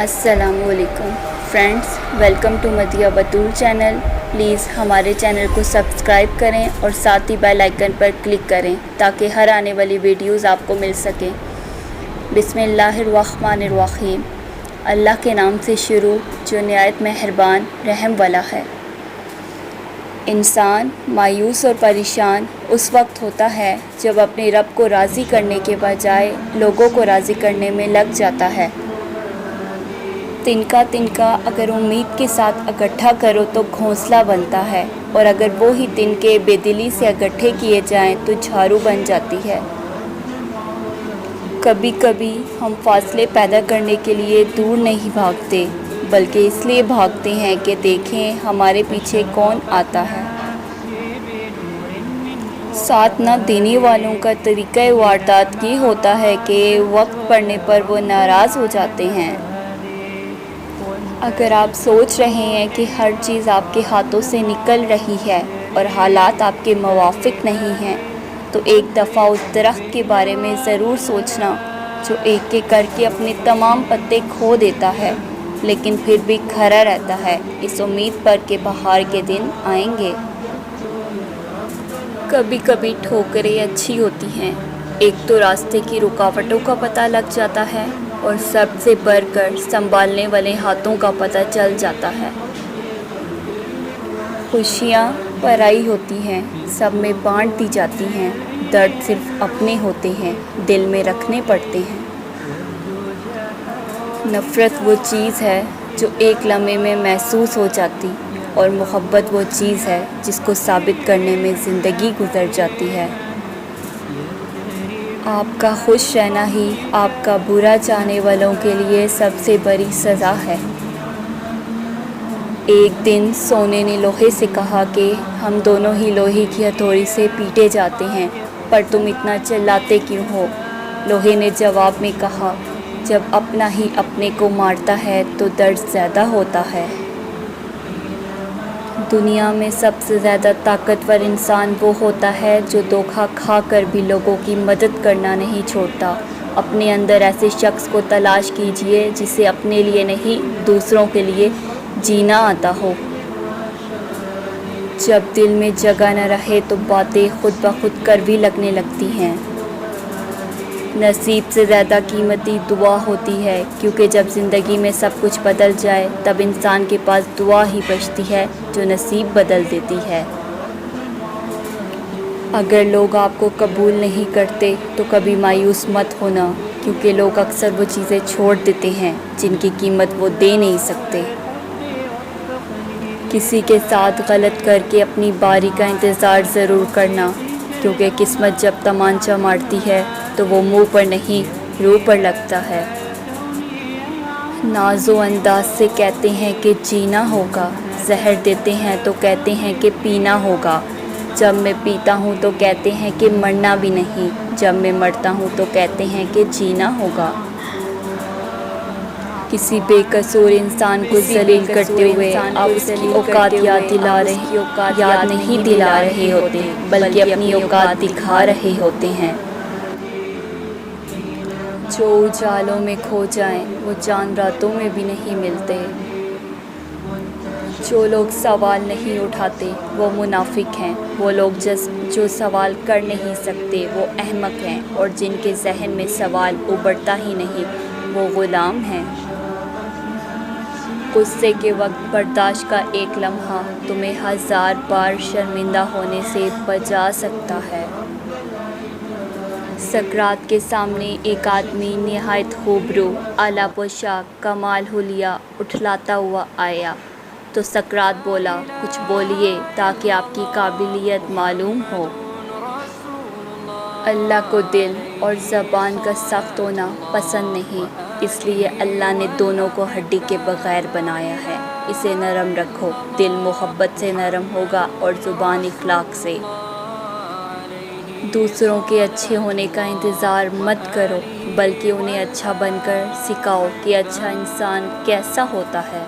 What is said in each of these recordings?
السلام علیکم friends, welcome to مدیہ بطول چینل۔ پلیز ہمارے چینل کو سبسکرائب کریں اور ساتھ ہی بیل آئیکن پر کلک کریں تاکہ ہر آنے والی ویڈیوز آپ کو مل سکیں۔ بسم اللہ الرحمن الرحیم۔ اللہ کے نام سے شروع جو نہایت مہربان رحم والا ہے۔ انسان مایوس اور پریشان اس وقت ہوتا ہے جب اپنے رب کو راضی کرنے کے بجائے لوگوں کو راضی کرنے میں لگ جاتا ہے۔ تنکا اگر امید کے ساتھ اکٹھا کرو تو گھونسلہ بنتا ہے، اور اگر وہی تنکے بے دلی سے اکٹھے کیے جائیں تو جھاڑو بن جاتی ہے۔ کبھی کبھی ہم فاصلے پیدا کرنے کے لیے دور نہیں بھاگتے، بلکہ اس لیے بھاگتے ہیں کہ دیکھیں ہمارے پیچھے کون آتا ہے۔ ساتھ نہ دینے والوں کا طریقہ واردات یہ ہوتا ہے کہ وقت پڑنے پر وہ ناراض ہو جاتے ہیں۔ اگر آپ سوچ رہے ہیں کہ ہر چیز آپ کے ہاتھوں سے نکل رہی ہے اور حالات آپ کے موافق نہیں ہیں، تو ایک دفعہ اس درخت کے بارے میں ضرور سوچنا جو ایک ایک کر کے اپنے تمام پتے کھو دیتا ہے، لیکن پھر بھی کھڑا رہتا ہے اس امید پر کہ بہار کے دن آئیں گے۔ کبھی کبھی ٹھوکریں اچھی ہوتی ہیں، ایک تو راستے کی رکاوٹوں کا پتہ لگ جاتا ہے، اور سب سے بڑھ کر سنبھالنے والے ہاتھوں کا پتہ چل جاتا ہے۔ خوشیاں پرائی ہوتی ہیں، سب میں بانٹ دی جاتی ہیں، درد صرف اپنے ہوتے ہیں، دل میں رکھنے پڑتے ہیں۔ نفرت وہ چیز ہے جو ایک لمحے میں محسوس ہو جاتی، اور محبت وہ چیز ہے جس کو ثابت کرنے میں زندگی گزر جاتی ہے۔ آپ کا خوش رہنا ہی آپ کا برا چاہنے والوں کے لیے سب سے بڑی سزا ہے۔ ایک دن سونے نے لوہے سے کہا کہ ہم دونوں ہی لوہے کی ہتھوڑی سے پیٹے جاتے ہیں، پر تم اتنا چلاتے کیوں ہو؟ لوہے نے جواب میں کہا، جب اپنا ہی اپنے کو مارتا ہے تو درد زیادہ ہوتا ہے۔ دنیا میں سب سے زیادہ طاقتور انسان وہ ہوتا ہے جو دھوکہ کھا کر بھی لوگوں کی مدد کرنا نہیں چھوڑتا۔ اپنے اندر ایسے شخص کو تلاش کیجیے جسے اپنے لیے نہیں دوسروں کے لیے جینا آتا ہو۔ جب دل میں جگہ نہ رہے تو باتیں خود بخود کڑوی لگنے لگتی ہیں۔ نصیب سے زیادہ قیمتی دعا ہوتی ہے، کیونکہ جب زندگی میں سب کچھ بدل جائے تب انسان کے پاس دعا ہی بچتی ہے جو نصیب بدل دیتی ہے۔ اگر لوگ آپ کو قبول نہیں کرتے تو کبھی مایوس مت ہونا، کیونکہ لوگ اکثر وہ چیزیں چھوڑ دیتے ہیں جن کی قیمت وہ دے نہیں سکتے۔ کسی کے ساتھ غلط کر کے اپنی باری کا انتظار ضرور کرنا، کیونکہ قسمت جب تمانچہ مارتی ہے تو وہ منہ پر نہیں روح پر لگتا ہے۔ ناز و انداز سے کہتے ہیں کہ جینا ہوگا، زہر دیتے ہیں تو کہتے ہیں کہ پینا ہوگا۔ جب میں پیتا ہوں تو کہتے ہیں کہ مرنا بھی نہیں، جب میں مرتا ہوں تو کہتے ہیں کہ جینا ہوگا۔ کسی بے قصور انسان کو ذلیل کرتے ہوئے آپ اس کی اوقات یاد نہیں دلا رہے ہوتے، بلکہ اپنی اوقات دکھا رہے ہوتے ہیں۔ جو اجالوں میں کھو جائیں وہ چاند راتوں میں بھی نہیں ملتے۔ جو لوگ سوال نہیں اٹھاتے وہ منافق ہیں، وہ لوگ جو سوال کر نہیں سکتے وہ احمق ہیں، اور جن کے ذہن میں سوال ابھرتا ہی نہیں وہ غلام ہیں۔ غصے کے وقت برداشت کا ایک لمحہ تمہیں 1000 بار شرمندہ ہونے سے بچا سکتا ہے۔ سقراط کے سامنے ایک آدمی نہایت خوبرو، اعلیٰ پوشاک، کمال حلیہ اٹھلاتا ہوا آیا، تو سقراط بولا، کچھ بولیے تاکہ آپ کی قابلیت معلوم ہو۔ اللہ کو دل اور زبان کا سخت ہونا پسند نہیں، اس لیے اللہ نے دونوں کو ہڈی کے بغیر بنایا ہے۔ اسے نرم رکھو، دل محبت سے نرم ہوگا اور زبان اخلاق سے۔ دوسروں کے اچھے ہونے کا انتظار مت کرو، بلکہ انہیں اچھا بن کر سکھاؤ کہ اچھا انسان کیسا ہوتا ہے۔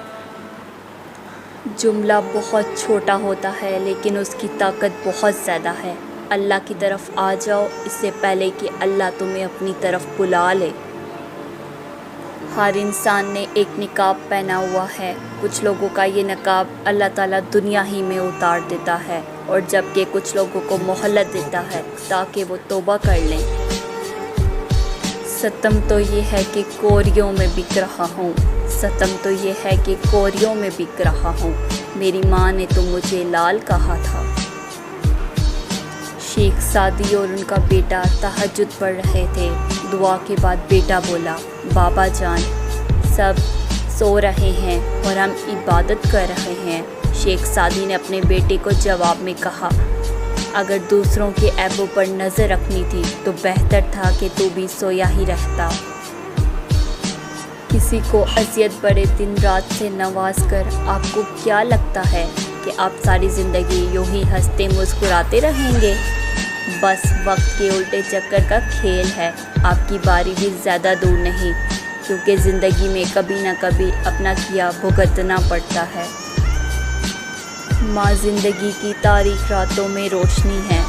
جملہ بہت چھوٹا ہوتا ہے لیکن اس کی طاقت بہت زیادہ ہے۔ اللہ کی طرف آ جاؤ اس سے پہلے کہ اللہ تمہیں اپنی طرف بلا لے۔ ہر انسان نے ایک نقاب پہنا ہوا ہے. کچھ لوگوں کا یہ نقاب اللہ تعالیٰ دنیا ہی میں اتار دیتا ہے اور جبکہ کچھ لوگوں کو مہلت دیتا ہے تاکہ وہ توبہ کر لیں. ستم تو یہ ہے کہ کوریوں میں بک رہا ہوں. ستم تو یہ ہے کہ کوریوں میں بک رہا ہوں. میری ماں نے تو مجھے لال کہا تھا. شیخ سعدی اور ان کا بیٹا تہجد پڑھ رہے تھے. دعا کے بعد بیٹا بولا، بابا جان سب سو رہے ہیں اور ہم عبادت کر رہے ہیں. شیخ سعدی نے اپنے بیٹے کو جواب میں کہا، اگر دوسروں کے عیبوں پر نظر رکھنی تھی تو بہتر تھا کہ تو بھی سویا ہی رہتا. کسی کو اذیت بڑے دن رات سے نواز کر آپ کو کیا لگتا ہے کہ آپ ساری زندگی یوں ہی ہنستے مسکراتے رہیں گے؟ بس وقت کے الٹے چکر کا کھیل ہے. آپ کی باری بھی زیادہ دور نہیں، کیونکہ زندگی میں کبھی نہ کبھی اپنا کیا بھگتنا پڑتا ہے. ماں زندگی کی تاریک راتوں میں روشنی ہے.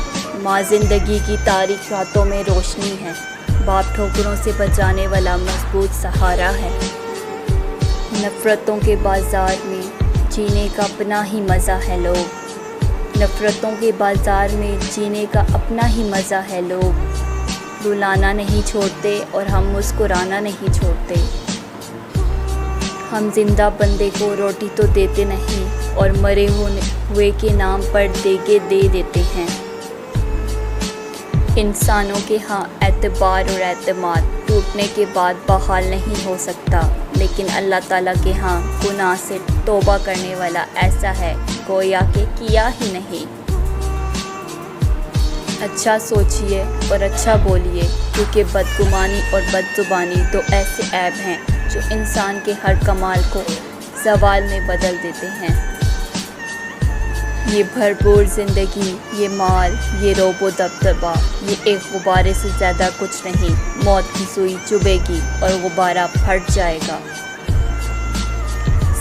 ماں زندگی کی تاریک راتوں میں روشنی ہے. باپ ٹھوکروں سے بچانے والا مضبوط سہارا ہے. نفرتوں کے بازار میں جینے کا اپنا ہی مزہ ہے لوگ. نفرتوں کے بازار میں جینے کا اپنا ہی مزہ ہے لوگ. رلانا نہیں چھوڑتے اور ہم مسکرانا نہیں چھوڑتے. ہم زندہ بندے کو روٹی تو دیتے نہیں اور مرے ہوئے کے نام پر دیگے دے دیتے ہیں. انسانوں کے ہاں اعتبار اور اعتماد ٹوٹنے کے بعد بحال نہیں ہو سکتا، لیکن اللہ تعالیٰ کے ہاں گناہ سے توبہ کرنے والا ایسا ہے گویا کہ کیا ہی نہیں. اچھا سوچئے اور اچھا بولیے، کیونکہ بدگمانی اور بدزبانی دو ایسے عیب ہیں جو انسان کے ہر کمال کو زوال میں بدل دیتے ہیں. یہ بھرپور زندگی، یہ مال، یہ روب و دبدبا، یہ ایک غبارے سے زیادہ کچھ نہیں. موت کی سوئی چبھے گی اور غبارہ پھٹ جائے گا.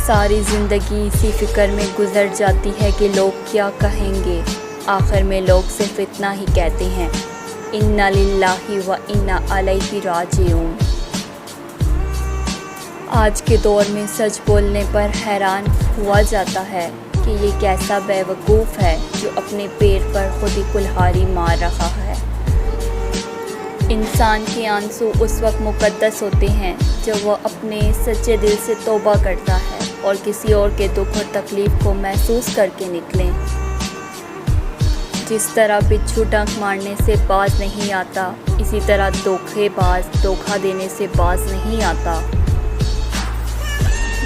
ساری زندگی اسی فکر میں گزر جاتی ہے کہ لوگ کیا کہیں گے. آخر میں لوگ صرف اتنا ہی کہتے ہیں، انا للہ و انا الیہ راجعون. آج کے دور میں سچ بولنے پر حیران ہوا جاتا ہے کہ یہ کیسا بے وقوف ہے جو اپنے پیر پر خود ہی کلہاڑی مار رہا ہے. انسان کے آنسو اس وقت مقدس ہوتے ہیں جب وہ اپنے سچے دل سے توبہ کرتا ہے اور کسی اور کے دکھ اور تکلیف کو محسوس کر کے نکلیں. جس طرح بچھو ڈنک مارنے سے باز نہیں آتا، اسی طرح دھوکے باز دھوکہ دینے سے باز نہیں آتا.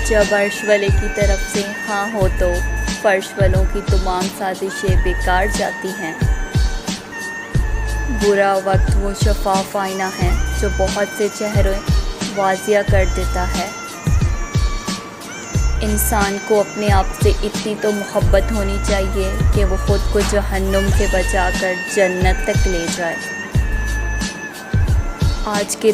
جب عرش والے کی طرف سے ہاں ہو تو فرش والوں کی تمام سازشیں بیکار جاتی ہیں. برا وقت وہ شفاف آئینہ ہے جو بہت سے چہرے واضح کر دیتا ہے. انسان کو اپنے آپ سے اتنی تو محبت ہونی چاہیے کہ وہ خود کو جہنم سے بچا کر جنت تک لے جائے. آج کے